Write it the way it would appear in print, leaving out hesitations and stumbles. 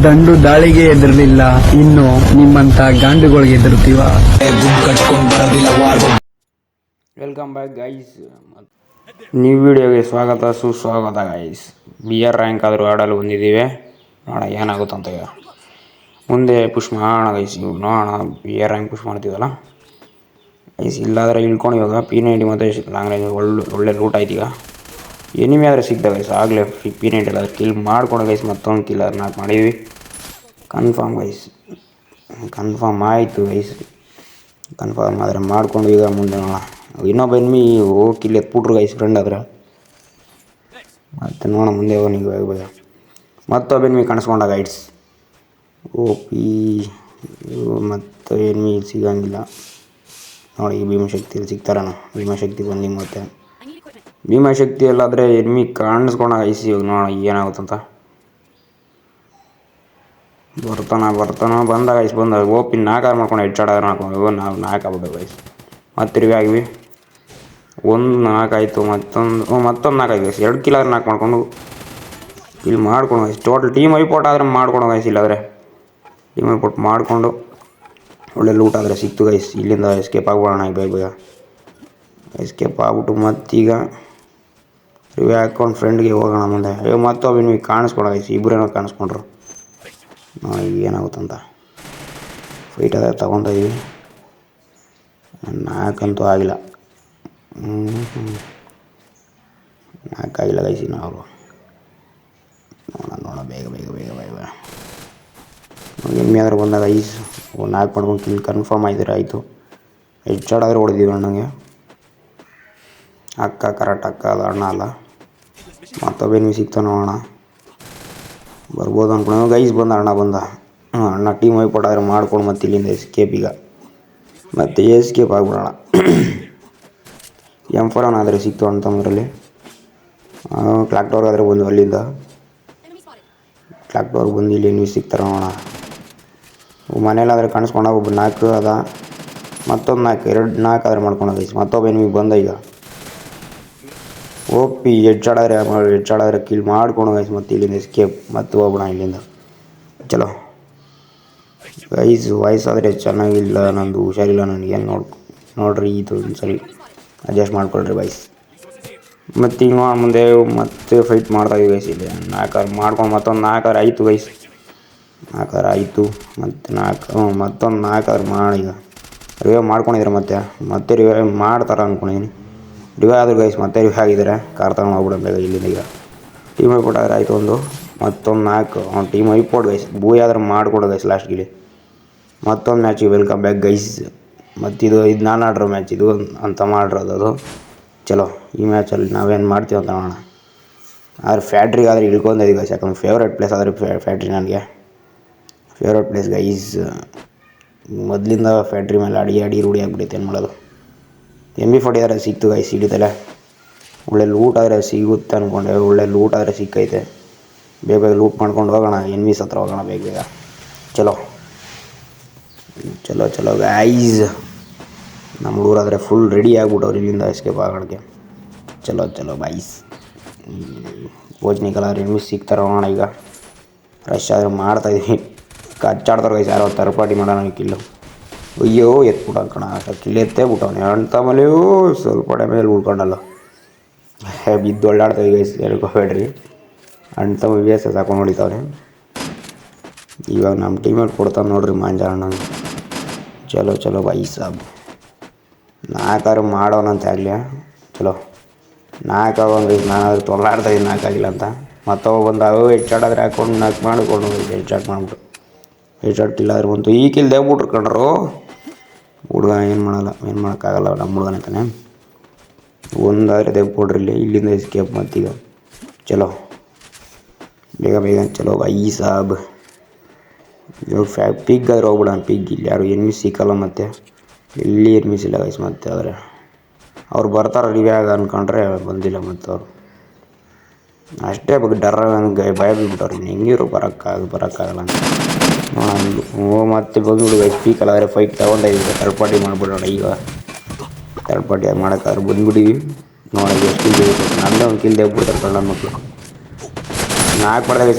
ದಂಡು ದಾಳಿಗೆ ಎದುರಲಿಲ್ಲ, ಇನ್ನು ನಿಮ್ಮಂತ ಗಾಂಡುಗಳಿಗೆ ಎದುರುತ್ತೀವ. Welcome back guys. ನ್ಯೂ ವಿಡಿಯೋಗೆ ಸ್ವಾಗತ ಸುಸ್ವಾಗತ ಗೈಸ್. BR ರ್ಯಾಂಕ್ ಆದರೂ ಆಡಲು ಬಂದಿದ್ದೀವಿ. ನೋಡೋಣ ಏನಾಗುತ್ತಂತ. ಈಗ ಮುಂದೆ ಪುಷ್ ಮಾಡೋಣ ಗೈಸ್. ಇವು ನೋಡೋಣ BR ರ್ಯಾಂಕ್ ಪುಷ್ ಮಾಡ್ತೀವಲ್ಲ ಗೈಸ್. ಇಲ್ಲಾದರೆ ಇಳ್ಕೊಂಡು ಇವಾಗ P90 ಮತ್ತು ಲಾಂಗ್ ರೇಂಜ್ ಒಳ್ಳೆ ಲೂಟ್ ಆಯ್ತು. ಈಗ ಎನಿಮಿ ಆದರೆ ಸಿಗ್ತವೆ ಗೈಸ್. ಆಗಲೇ P90 ಎಲ್ಲ ಕಿಲ್ ಮಾಡ್ಕೊಂಡು ಗೈಸ್. ಮತ್ತೊಂದು ಕಿಲ್ ನಾಲ್ಕು ಮಾಡಿದ್ವಿ. ಕನ್ಫರ್ಮ್ ಗೈಸ್, ಕನ್ಫರ್ಮ್ ಆಯಿತು ಗೈಸ್. ಕನ್ಫರ್ಮ್ ಆದರೆ ಮಾಡಿಕೊಂಡು ಈಗ ಮುಂದೆ ನೋಡೋಣ. ಇನ್ನೊಬ್ಬ ಎನ್ಮಿ ಕಿಲ್ ಎತ್ಬಿಟ್ರು ಗೈಸ್, ಫ್ರೆಂಡ್ ಆದರೆ. ಮತ್ತು ನೋಡೋಣ ಮುಂದೆ ಹೋಗಿ ಬೇಗ. ಮತ್ತೊಬ್ಬ ಎನ್ಮಿ ಕಾಣಿಸ್ಕೊಂಡ ಗೈಡ್ಸ್. OP ಮತ್ತು ಎನ್ಮಿ ಸಿಗಂಗಿಲ್ಲ ನೋಡಿ. ಈ ಭೀಮಶಕ್ತಿಯಲ್ಲಿ ಸಿಗ್ತಾರಣ. ಭೀಮಶಕ್ತಿ ಬಂದು ಮತ್ತೆ ಭೀಮಶಕ್ತಿ ಎಲ್ಲಾದರೆ ಎನ್ಮಿ ಕಾಣಿಸ್ಕೊಂಡ ಗೈಸ್. ಇವಾಗ ನೋಡೋಣ ಏನಾಗುತ್ತಂತ. ಬರ್ತಾನ ಬಂದ ಗೈಸ್. ಬಂದ OP ನಾಲ್ಕಾರು ಮಾಡ್ಕೊಂಡು ಹೆಡ್ಶಾಟ್ ಮಾಡ್ಕೊಂಡು ನಾವು ನಾಲ್ಕಾಗ್ಬಿಟ್ಟು ಗೈಸ್. ಮತ್ತೆ ರಿವ್ಯೂ ಆಗಿವಿ. ಒಂದು ನಾಲ್ಕಾಯಿತು, ಮತ್ತೊಂದು ನಾಲ್ಕಾಯ್ತು ಗೈಸ್. 2 ಕಿಲ್ ಆದ್ರೆ ನಾಲ್ಕು ಮಾಡ್ಕೊಂಡು ಇಲ್ಲಿ ಮಾಡ್ಕೊಂಡು ಗೈಸ್. ಟೋಟಲ್ ಟೀಮ್ ವೈಪೌಟ್ ಆದರೆ ಮಾಡ್ಕೊಂಡು ಗೈಸ್. ಇಲ್ಲಾದರೆ ಟೀಮ್ ವೈಪೌಟ್ ಮಾಡಿಕೊಂಡು ಒಳ್ಳೆ ಲೂಟ್ ಆದರೆ ಸಿಕ್ತು ಗೈಸ್. ಇಲ್ಲಿಂದ ಎಸ್ಕೇಪ್ ಆಗ್ಬಿಡೋಣ ಬೇಗ. ಎಸ್ಕೇಪ್ ಆಗ್ಬಿಟ್ಟು ಮತ್ತೀಗ ರಿವ್ಯೂ ಹಾಕ್ಕೊಂಡು ಫ್ರೆಂಡ್ಗೆ ಹೋಗೋಣ ಮುಂದೆ. ಮತ್ತೊಬ್ಬ ನೀವು ಕಾಣಿಸ್ಕೊಳ ಗೈಸ್. ಇಬ್ಬರೇನೋ ಕಾಣಿಸ್ಕೊಂಡ್ರು ನೋಡಿ ಏನಾಗುತ್ತಂತ. ಫೈಟ್ ಅದ ತಗೊತಾ ಇದೀವಿ. ನಾಲ್ಕಂತೂ ಆಗಿಲ್ಲ. ನಾಲ್ಕಾಗಿಲ್ಲ ಗೈಸ್. ನಾವು ನೋಡೋಣ ಬೇಗ ಎಮ್ಮೆ ಆದ್ರೆ ಬಂದಾಗ ಐಸ್ 4 ಮಾಡ್ಕೊಂಡು ಕಿಲ್ ಕನ್ಫರ್ಮ್ ಆಗಿದ್ರೆ ಆಯಿತು. ಹೆಡ್ಶಾಟ್ ಆದರೆ ಹೊಡೆದಿವಿ ಅಣ್ಣಂಗೆ. ಅಕ್ಕ ಕರೆಕ್ಟ್ ಅಕ್ಕ ಅಲ್ಲ, ಅಣ್ಣ ಅಲ್ಲ. ಮತ್ತೊಬ್ಬ ಎನ್ಮಿ ಸಿಗ್ತಾನೆ ನೋಡೋಣ. ಬರ್ಬೋದು ಅಂದ್ಕೊಂಡು ಗೈಸ್. ಅಣ್ಣ ಟೀಮ್ ವೈಪೌಟ್ ಆದರೆ ಮಾಡ್ಕೊಂಡು ಮತ್ತೆ ಇಲ್ಲಿಂದ ಎಸ್ಕೇಪ್. ಈಗ ಮತ್ತೆ ಎಸ್ಕೇಪ್ ಆಗಿಬಿಡೋಣ. M4 ಆದರೆ ಸಿಕ್ತು ಅಂತಂದ್ರಲ್ಲಿ. ಕ್ಲಾಕ್ ಟವರ್ಗೆ ಆದರೆ ಬಂದು ಅಲ್ಲಿಂದ ಕ್ಲಾಕ್ ಟವರ್ಗೆ ಬಂದು ಇಲ್ಲಿ ಎನ್ಮಿ ಸಿಗ್ತಾರೆ ನೋಡೋಣ. ಮನೇಲಾದರೆ ಕಾಣಿಸ್ಕೊಂಡಾಗ ಒಬ್ಬ 4 ಅದ. ಮತ್ತೊಂದು 4 ಆದರೆ ಮಾಡ್ಕೊಂಡು ಗೈಸ್. ಮತ್ತೊಬ್ಬ ಎನ್ಮಿ ಬಂದ. ಈಗ OP ಹೆಡ್ಶಾಟ್ ಆದರೆ ಕಿಲ್ ಮಾಡ್ಕೊಂಡು ಗೈಸ್. ಮತ್ತೆ ಇಲ್ಲಿಂದ ಎಸ್ಕೇಪ್. ಮತ್ತೆ ಹೋಗೋಣ ಇಲ್ಲಿಂದ. ಚಲೋ ಗೈಸ್. ವಾಯ್ಸಾದರೆ ಚೆನ್ನಾಗಿಲ್ಲ, ನಂದು ಹುಷಾರಿಲ್ಲ ನನಗೇನು ನೋಡ್ರಿ. ಇದು ಸರಿ ಅಡ್ಜಸ್ಟ್ ಮಾಡ್ಕೊಳ್ರಿ ಗೈಸ್. ಮತ್ತು ಈಗ ಮುಂದೆ ಮತ್ತೆ ಫೈಟ್ ಮಾಡ್ತಾಯಿದ್ವಿ ಗೈಸ್. ಇಲ್ಲಿ 4 ಮಾಡ್ಕೊಂಡು ಮತ್ತೊಂದು 4 ಆಯಿತು ಗೈಸ್. 4 ಆಯಿತು. ಮತ್ತು ಮತ್ತೊಂದು 4 ಮಾಡಿ. ಈಗ ರಿವೈವ್ ಮಾಡ್ಕೊಂಡಿದ್ದಾರೆ. ಮತ್ತೆ ರಿವೈವ್ ಮಾಡ್ತಾರೆ ಅಂದ್ಕೊಂಡಿದ್ದೀನಿ. ರಿವೈವ್ ಆದರೂ ಗೈಸ್. ಮತ್ತೆ ರಿವೈವ್ ಆಗಿದ್ದಾರೆ. ಕಾರ್ ತಗೊಂಡು ಹೋಗ್ಬಿಡೋಣ ಇಲ್ಲಿಂದ. ಈಗ ಟೀಮ್ ವೈಪೌಟ್ ಆದರೆ ಆಯಿತು. ಮತ್ತೊಂದು 4 ಟೀಮ್ ವೈಪೌಟ್ ಗೈಸ್. ಬೂಯ್ ಆದ್ರೆ ಮಾಡಿಕೊಡು ಗೈಸ್ ಲಾಸ್ಟ್ಗೆ. ಮತ್ತೊಂದು ಮ್ಯಾಚಿಗೆ ವೆಲ್ಕಮ್ ಬ್ಯಾಕ್ ಗೈಸ್. ಮತ್ತಿದು ನಾನು ಆಡಿರೋ ಮ್ಯಾಚ್ ಇದು ಅಂತ ಮಾಡಿರೋದು ಅದು. ಚಲೋ ಈ ಮ್ಯಾಚಲ್ಲಿ ನಾವೇನು ಮಾಡ್ತೀವಿ ಅಂತ ನೋಡೋಣ. ಆದರೆ ಫ್ಯಾಕ್ಟ್ರಿಗೆ ಆದರೆ ಇಳ್ಕೊಂಡೈದು ಗೈಸ್. ಯಾಕಂದ್ರೆ ಫೇವ್ರೇಟ್ ಪ್ಲೇಸ್ ಆದರೆ ಫ್ಯಾಕ್ಟ್ರಿ ನನಗೆ ಫೇವ್ರೇಟ್ ಪ್ಲೇಸ್ ಗೈಸ್. ಮೊದಲಿಂದ ಫ್ಯಾಕ್ಟ್ರಿ ಮೇಲೆ ಅಡಿ ರೂಢಿ ಆಗಿಬಿಡುತ್ತೆ. ಏನು ಮಾಡೋದು. MB40 ಆದರೆ ಸಿಕ್ತು ಗೈಸ್. ಹಿಡಿತಲ್ಲ ಒಳ್ಳೆ ಲೂಟ್ ಆದರೆ ಸಿಗುತ್ತೆ ಅಂದ್ಕೊಂಡೆ. ಒಳ್ಳೆ ಲೂಟ್ ಆದರೆ ಸಿಕ್ಕೈತೆ. ಬೇಗ ಲೂಟ್ ಮಾಡ್ಕೊಂಡು ಹೋಗೋಣ. ಎನ್ಮೀಸ್ ಹತ್ರ ಹೋಗೋಣ ಬೇಗ. ಚಲೋ ಗೈಸ್. ನಮ್ಮ ಹುಡುಗರಾದರೆ ಫುಲ್ ರೆಡಿ ಆಗಿಬಿಟ್ಟವ್ರು ಇಲ್ಲಿಂದ ಎಸ್ಕೇಪ್ ಆಗೋಕ್ಕೆ. ಚಲೋ ಗೈಸ್. ಕೋಚ್ನಿಕಲಾದ್ರೆ ಎನ್ಮೀಸ್ ಸಿಗ್ತಾರೆ ಹೋಗೋಣ. ಈಗ ರಶ್ ಆದರೆ ಮಾಡ್ತಾಯಿದ್ವಿ. ಕಚ್ಚಾಡ್ತಾರೆ ಗೈಸ್. ಯಾರೋ ಥರ್ಡ್ ಪಾರ್ಟಿ ಮಾಡೋಣ ಕಿಲ್ಲು. ಅಯ್ಯೋ ಎತ್ಬಿಟ್ಟ ಕಣ. ಕಿಲ್ ಎತ್ತೇ ಬಿಟ್ಟವನೆ. ಅಣ್ತಮಲೆಯೋ ಸ್ವಲ್ಪ ಮೇಲೆ ಉಳ್ಕೊಂಡಲ್ಲ. ಬಿದ್ದು ಒಳ್ಳಾಡ್ತಾವೆ ಗೈಸ್. ಹೇಳ್ಕೊಬೇಡ್ರಿ. ಅಣ್ತಮ್ಮ VS ಹಾಕೊಂಡು ಹೊಡಿತಾವ್ರೆ. ಇವಾಗ ನಮ್ಮ ಟೀಮೇಟ್ ಕೊಡ್ತಾನೆ ನೋಡ್ರಿ ಮಾಂಜ ಅಣ್ಣಂಗೆ. ಚಲೋ ಗೈಸ್. 4 ಮಾಡೋಣಂತ ಆಗಲಿ. ಚಲೋ 4 ಗೈಸ್. ನಾನಾದರೂ ತೊಲಾಡ್ತಾಯಿದ್ದೀನಿ 4 ಆಗಿಲ್ಲ ಅಂತ. ಮತ್ತೊಬ್ಬ ಬಂದ ಹೆಡ್ಶಾಟ್ ಆದರೆ ಹಾಕ್ಕೊಂಡು 4 ಮಾಡಿಕೊಂಡು ಹೆಡ್ಶಾಟ್ ಮಾಡಿಬಿಟ್ಟು ಹೆಡ್ಶಾಟ್ ಕಿಲ್ ಆದರೆ ಬಂತು. ಈ ಕಿಲ್ ದೇವ್ಬಿಟ್ರು ಕಣ್ರು. ಹುಡುಗ ಏನು ಮಾಡೋಕ್ಕಾಗಲ್ಲ. ನಮ್ಮ ಹುಡುಗನೇ ತಾನೆ. ಒಂದಾದರೆ ದೇವ್ಕೊಡ್ರಿ ಇಲ್ಲಿಂದ ಎಸ್ಕೇಪ್. ಮತ್ತೀಗ ಚಲೋ ಬೇಗ ಚಲೋ ಗೈಸ್. ಇವಾಗ ಪಿಗ್ ಆದರೆ ಹೋಗ್ಬಿಡೋಣ. ಪಿಗ್ ಇಲ್ಲಿ ಯಾರು ಎನ್ಮಿ ಸಿಕ್ಕಲ್ಲ. ಮತ್ತು ಎಲ್ಲಿ ಎನ್ಮಿಸ್ ಇಲ್ಲ ಗೈಸ್. ಮತ್ತೆ ಆದರೆ ಅವ್ರು ಬರ್ತಾರೆ ರಿವ್ಯಾಗ ಅಂದ್ಕೊಂಡ್ರೆ ಬಂದಿಲ್ಲ. ಮತ್ತು ಅವರು ಅಷ್ಟೇ ಡರ ಭಯ ಬಿಟ್ಬಿಟ್ಟವ್ರು. ಹೆಂಗಿರು ಬರೋಕ್ಕಾಗಲ್ಲ ಅಂತ ಮತ್ತೆ ಬಂದ್ಬಿಡು ಗೈಸ್. ಪೀಕಲ್ಲ ಆದರೆ ಫೈಟ್ ತಗೊಂಡಿದ್ದೀವಿ. ಥರ್ಡ್ ಪಾರ್ಟಿ ಮಾಡಿಬಿಡೋಣ. ಈಗ ಥರ್ಡ್ ಪಾರ್ಟಿ ಮಾಡೋಕ್ಕಾದ್ರೆ ಬಂದ್ಬಿಟ್ಟಿವಿ. ನೋಡಿ ಎಷ್ಟು ಕಿಲ್ ನಂದೇ ಒಂದು ಕಿಲ್ ದೇವ್ಬಿಡ್ತಾರೆ ಕಣ್ಣ ಮಕ್ಕಳು. 4 ಪಡೆದಾಗ